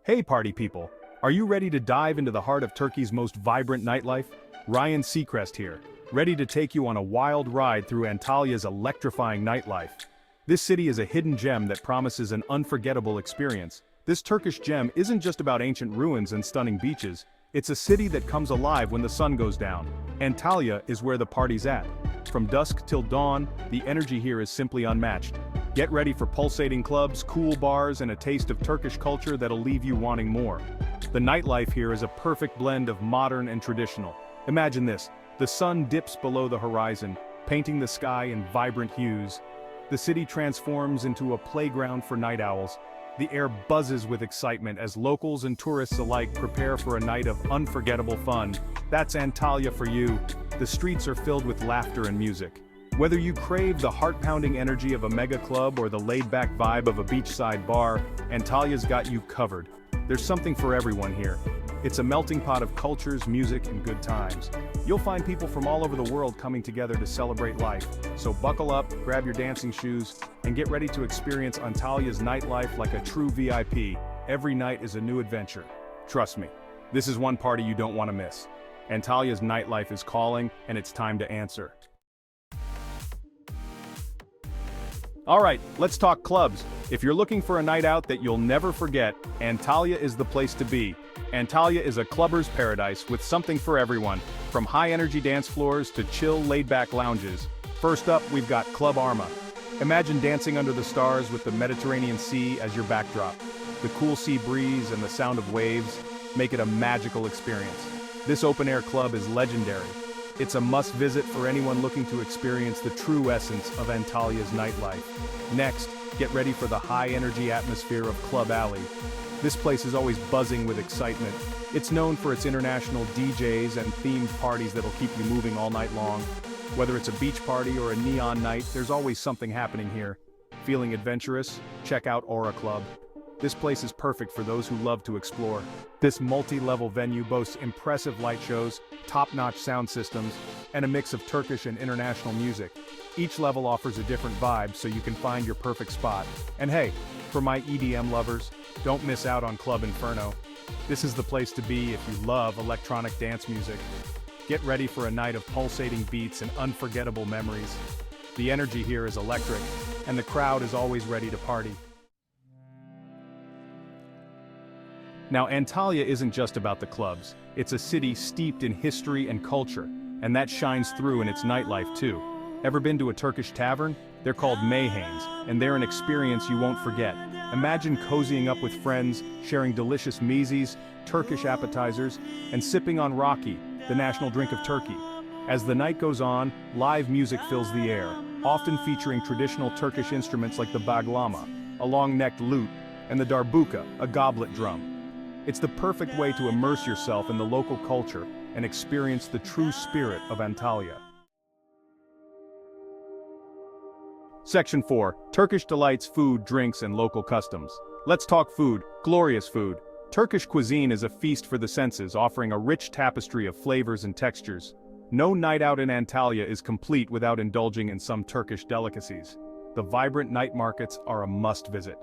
Hey party people, are you ready to dive into the heart of Turkey's most vibrant nightlife? Ryan Seacrest here, ready to take you on a wild ride through Antalya's electrifying nightlife. This city is a hidden gem that promises an unforgettable experience. This Turkish gem isn't just about ancient ruins and stunning beaches, it's a city that comes alive when the sun goes down. Antalya is where the party's at. From dusk till dawn, the energy here is simply unmatched. Get ready for pulsating clubs, cool bars, and a taste of Turkish culture that'll leave you wanting more. The nightlife here is a perfect blend of modern and traditional. Imagine this, the sun dips below the horizon, painting the sky in vibrant hues. The city transforms into a playground for night owls. The air buzzes with excitement as locals and tourists alike prepare for a night of unforgettable fun. That's Antalya for you. The streets are filled with laughter and music. Whether you crave the heart-pounding energy of a mega club or the laid-back vibe of a beachside bar, Antalya's got you covered. There's something for everyone here. It's a melting pot of cultures, music, and good times. You'll find people from all over the world coming together to celebrate life. So buckle up, grab your dancing shoes, and get ready to experience Antalya's nightlife like a true VIP. Every night is a new adventure. Trust me, this is one party you don't want to miss. Antalya's nightlife is calling, and it's time to answer. Alright, let's talk clubs. If you're looking for a night out that you'll never forget, Antalya is the place to be. Antalya is a clubber's paradise with something for everyone, from high-energy dance floors to chill, laid-back lounges. First up, we've got Club Arma. Imagine dancing under the stars with the Mediterranean Sea as your backdrop. The cool sea breeze and the sound of waves make it a magical experience. This open-air club is legendary. It's a must-visit for anyone looking to experience the true essence of Antalya's nightlife. Next, get ready for the high-energy atmosphere of Club Alley. This place is always buzzing with excitement. It's known for its international DJs and themed parties that'll keep you moving all night long. Whether it's a beach party or a neon night, there's always something happening here. Feeling adventurous? Check out Aura Club. This place is perfect for those who love to explore. This multi-level venue boasts impressive light shows, top-notch sound systems, and a mix of Turkish and international music. Each level offers a different vibe so you can find your perfect spot. And hey, for my EDM lovers, don't miss out on Club Inferno. This is the place to be if you love electronic dance music. Get ready for a night of pulsating beats and unforgettable memories. The energy here is electric, and the crowd is always ready to party. Now, Antalya isn't just about the clubs. It's a city steeped in history and culture, and that shines through in its nightlife too. Ever been to a Turkish tavern? They're called Meyhanes, and they're an experience you won't forget. Imagine cozying up with friends, sharing delicious mezes, Turkish appetizers, and sipping on raki, the national drink of Turkey. As the night goes on, live music fills the air, often featuring traditional Turkish instruments like the baglama, a long-necked lute, and the darbuka, a goblet drum. It's the perfect way to immerse yourself in the local culture and experience the true spirit of Antalya. Section 4. Turkish Delights: Food, Drinks, and Local Customs. Let's talk food. Glorious food. Turkish cuisine is a feast for the senses, offering a rich tapestry of flavors and textures. No night out in Antalya is complete without indulging in some Turkish delicacies. The vibrant night markets are a must-visit.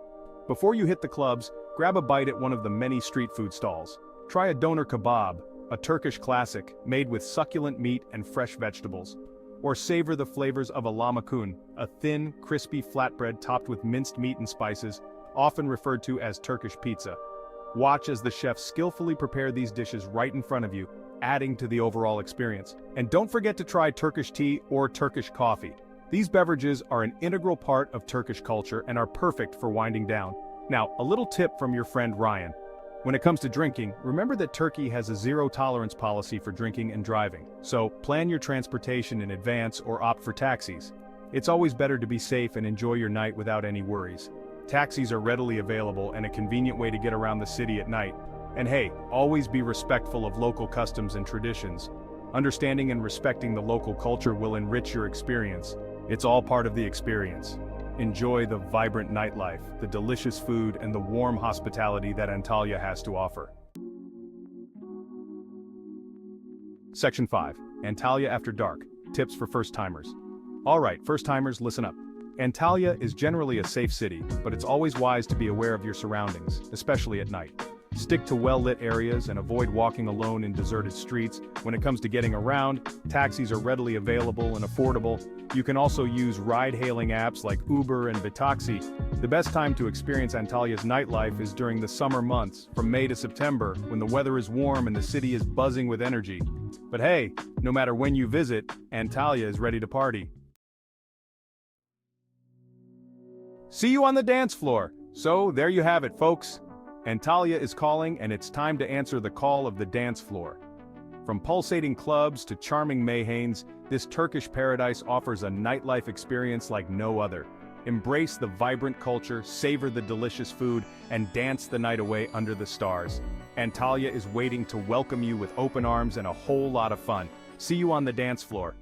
Before you hit the clubs, grab a bite at one of the many street food stalls. Try a döner kebab, a Turkish classic made with succulent meat and fresh vegetables. Or savor the flavors of a lahmacun, a thin, crispy flatbread topped with minced meat and spices, often referred to as Turkish pizza. Watch as the chefs skillfully prepare these dishes right in front of you, adding to the overall experience. And don't forget to try Turkish tea or Turkish coffee. These beverages are an integral part of Turkish culture and are perfect for winding down. Now, a little tip from your friend Ryan. When it comes to drinking, remember that Turkey has a zero-tolerance policy for drinking and driving, so plan your transportation in advance or opt for taxis. It's always better to be safe and enjoy your night without any worries. Taxis are readily available and a convenient way to get around the city at night. And hey, always be respectful of local customs and traditions. Understanding and respecting the local culture will enrich your experience. It's all part of the experience. Enjoy the vibrant nightlife, the delicious food, and the warm hospitality that Antalya has to offer. Section 5. Antalya After Dark. Tips for first-timers. Alright, first-timers, listen up. Antalya is generally a safe city, but it's always wise to be aware of your surroundings, especially at night. Stick to well-lit areas and avoid walking alone in deserted streets. When it comes to getting around, taxis are readily available and affordable. You can also use ride-hailing apps like Uber and Bitaxi. The best time to experience Antalya's nightlife is during the summer months, from May to September, when the weather is warm and the city is buzzing with energy. But hey, no matter when you visit, Antalya is ready to party. See you on the dance floor. So, there you have it, folks. Antalya is calling, and it's time to answer the call of the dance floor. From pulsating clubs to charming Meyhanes, this Turkish paradise offers a nightlife experience like no other. Embrace the vibrant culture, savor the delicious food, and dance the night away under the stars. Antalya is waiting to welcome you with open arms and a whole lot of fun. See you on the dance floor.